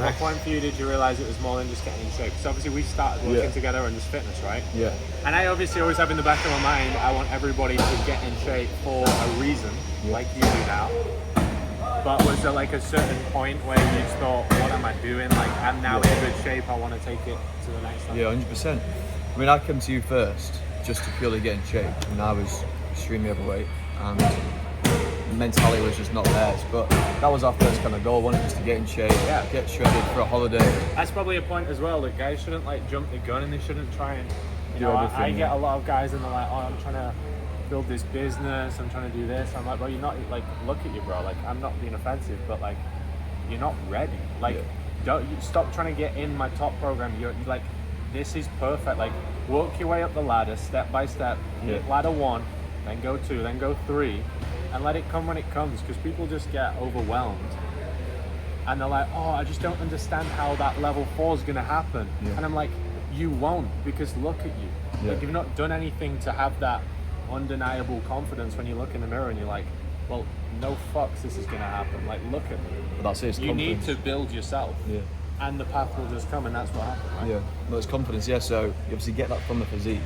what point for you did you realize it was more than just getting in shape? Because obviously we started working together on this fitness, right? Yeah. And I obviously always have in the back of my mind, I want everybody to get in shape for a reason, like you do now. But was there like a certain point where you just thought, what am I doing? Like, I'm now in good shape, I want to take it to the next level? Yeah, 100%. I mean, I came to you first just to purely get in shape, and I was extremely overweight, and the mentality was just not there. But that was our first kind of goal, wanted just to get in shape, get shredded for a holiday. That's probably a point as well, that guys shouldn't like jump the gun and they shouldn't try and, you know, I get a lot of guys and they're like, oh, I'm trying to build this business, I'm trying to do this. I'm like, bro, you're not, like, look at you, bro. Like, I'm not being offensive, but like, you're not ready. Like, don't you stop trying to get in my top program. You're like, this is perfect. Like, work your way up the ladder step by step. Hit ladder 1, then go 2, then go 3, and let it come when it comes. Because people just get overwhelmed, and they're like, oh, I just don't understand how that level 4 is gonna happen. And I'm like, you won't, because look at you. Like, you've not done anything to have that undeniable confidence when you look in the mirror and you're like, well, no fucks, this is gonna happen. Like, look at me. But that's it. It's you confidence. need to build yourself. And the path will just come, and that's what happened, right? No, it's confidence. So you obviously get that from the physique,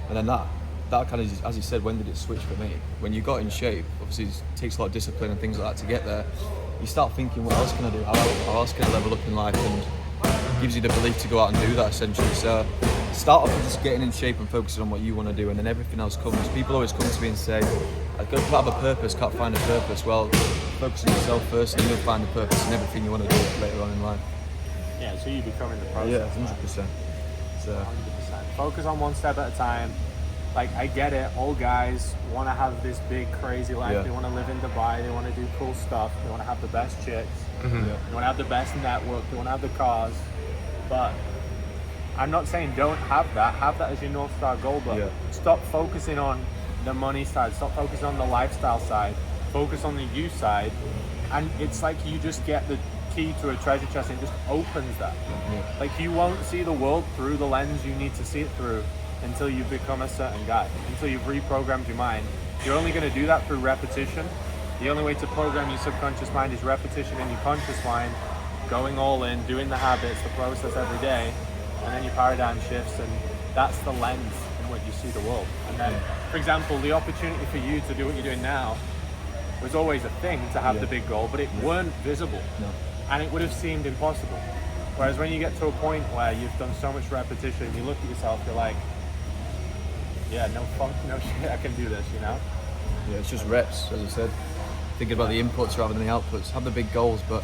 and then that kind of, as you said, when did it switch for me? When you got in shape, obviously it takes a lot of discipline and things like that to get there. You start thinking, what else can I do? How else can I level up in life? And it gives you the belief to go out and do that, essentially. So start off with just getting in shape and focusing on what you want to do, and then everything else comes. People always come to me and say, I can't have a purpose, can't find a purpose. Well, focus on yourself first, and you'll find a purpose in everything you want to do later on in life. Yeah, so you becoming the process. 100%. So 100%. Focus on one step at a time. Like, I get it. All guys want to have this big, crazy life. They want to live in Dubai. They want to do cool stuff. They want to have the best chicks. They want to have the best network. They want to have the cars. But I'm not saying don't have that. Have that as your North Star goal. But stop focusing on the money side. Stop focusing on the lifestyle side. Focus on the you side. And it's like you just get the key to a treasure chest and it just opens that. Like, you won't see the world through the lens you need to see it through until you become a certain guy, until you've reprogrammed your mind. You're only going to do that through repetition. The only way to program your subconscious mind is repetition in your conscious mind, going all in, doing the habits, the process every day, and then your paradigm shifts, and that's the lens in which you see the world. And then, for example, the opportunity for you to do what you're doing now was always a thing, to have the big goal, but it weren't visible. And it would have seemed impossible. Whereas when you get to a point where you've done so much repetition, you look at yourself, you're like, yeah, no shit, I can do this, you know? yeah, it's just reps, as I said. Thinking about the inputs rather than the outputs. Have the big goals, but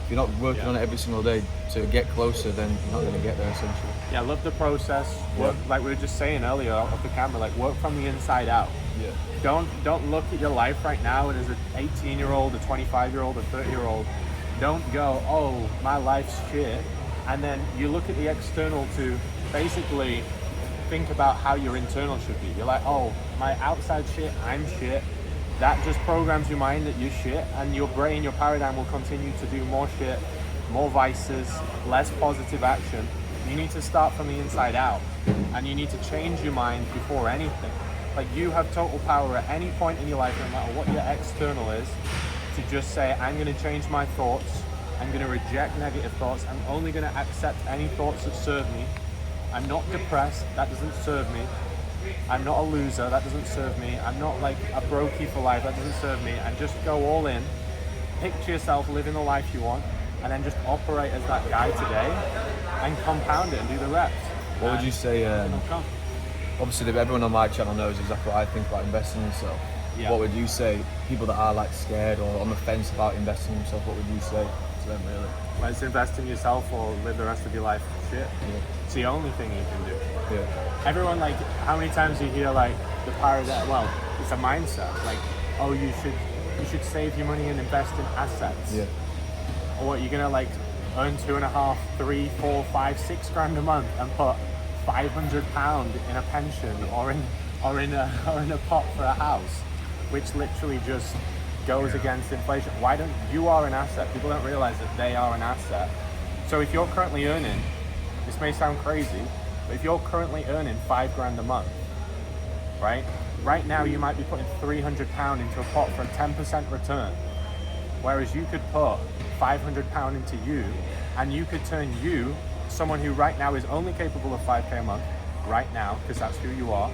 if you're not working on it every single day to get closer, then you're not going to get there, essentially. Yeah, love the process. Work, like we were just saying earlier off the camera, like, work from the inside out. Don't look at your life right now and as an 18-year-old, a 25-year-old, a 30-year-old. Don't go, oh, my life's shit. And then you look at the external to basically think about how your internal should be. You're like, oh, my outside shit, I'm shit. That just programs your mind that you're shit, and your brain, your paradigm will continue to do more shit, more vices, less positive action. You need to start from the inside out, and you need to change your mind before anything. Like, you have total power at any point in your life, no matter what your external is, to just say, I'm going to change my thoughts. I'm going to reject negative thoughts. I'm only going to accept any thoughts that serve me. I'm not depressed. That doesn't serve me. I'm not a loser. That doesn't serve me. I'm not like a brokey for life. That doesn't serve me. And just go all in. Picture yourself living the life you want, and then just operate as that guy today and compound it and do the reps. What would you say? Obviously, everyone on my channel knows exactly what I think about investing in yourself. What would you say, people that are like scared or on the fence about investing in themselves, what would you say to them, really? Well, it's invest in yourself or live the rest of your life shit. It's the only thing you can do. Everyone, like, how many times you hear like the paradigm, well, it's a mindset, like, oh, you should save your money and invest in assets. Or what, you're gonna like earn 2.5, 3, 4, 5, 6 grand a month and put £500 in a pension or in a pot for a house, which literally just goes against inflation. Why don't you are an asset? People don't realize that they are an asset. So if you're currently earning, this may sound crazy, but if you're currently earning 5 grand a month, right? Right now you might be putting £300 into a pot for a 10% return. Whereas you could put £500 into you and you could turn you, someone who right now is only capable of 5K a month, right now, because that's who you are.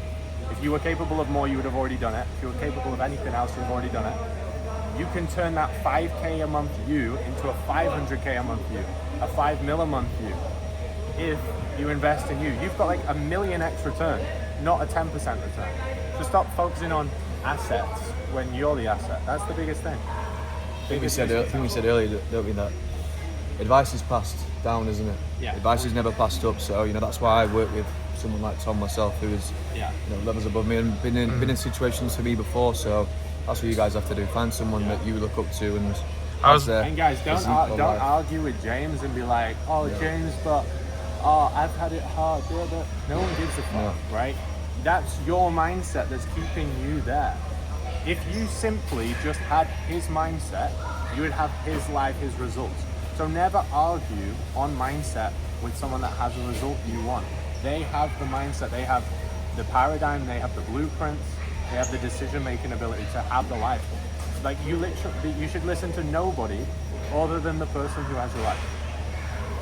If you were capable of more, you would have already done it. If you were capable of anything else, you've already done it. You can turn that 5K a month you into a 500K a month you, a 5 mil a month you. If you invest in you, you've got like a 1,000,000x return, not a 10% return. So stop focusing on assets when you're the asset. That's the biggest thing. I think we said earlier, don't we, that advice is passed down, isn't it? Yeah. Advice is never passed up. So that's why I work with someone like Tom myself, who is levels above me and been in situations for me before. So that's what you guys have to do. Find someone that you look up to and. And guys, don't argue with James and be like, James, but I've had it hard. No one gives a fuck, right? That's your mindset that's keeping you there. If you simply just had his mindset, you would have his life, his results. So never argue on mindset with someone that has a result you want. They have the mindset, they have the paradigm, they have the blueprints, they have the decision-making ability to have the life. Like you should listen to nobody other than the person who has your life.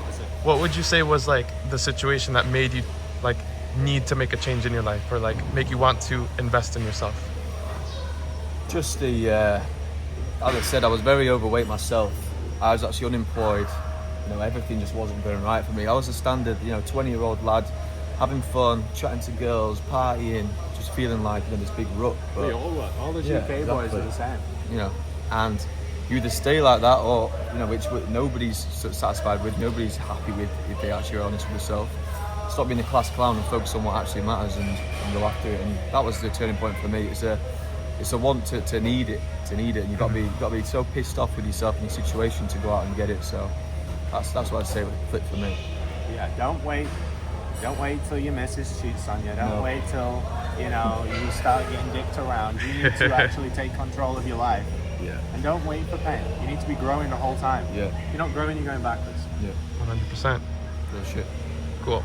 That's it. What would you say was like the situation that made you like need to make a change in your life, or like make you want to invest in yourself? Just as I said, I was very overweight myself. I was actually unemployed. Everything just wasn't going right for me. I was a standard, 20-year-old lad, having fun, chatting to girls, partying, just feeling like this big rut. But, we all were. All the UK boys are the same. And you either stay like that, or which nobody's satisfied with. Nobody's happy with if they actually are honest with themselves. Stop being a class clown and focus on what actually matters, and go after it. And that was the turning point for me. It's a want to need it, and you've got to be so pissed off with yourself and your situation to go out and get it. So that's what I'd say would click for me. Yeah, don't wait till your missus cheats on you. Don't wait till you start getting dicked around. You need to actually take control of your life. Yeah. And don't wait for pain. You need to be growing the whole time. Yeah. If you're not growing, you're going backwards. Yeah. 100%. Real shit. Cool.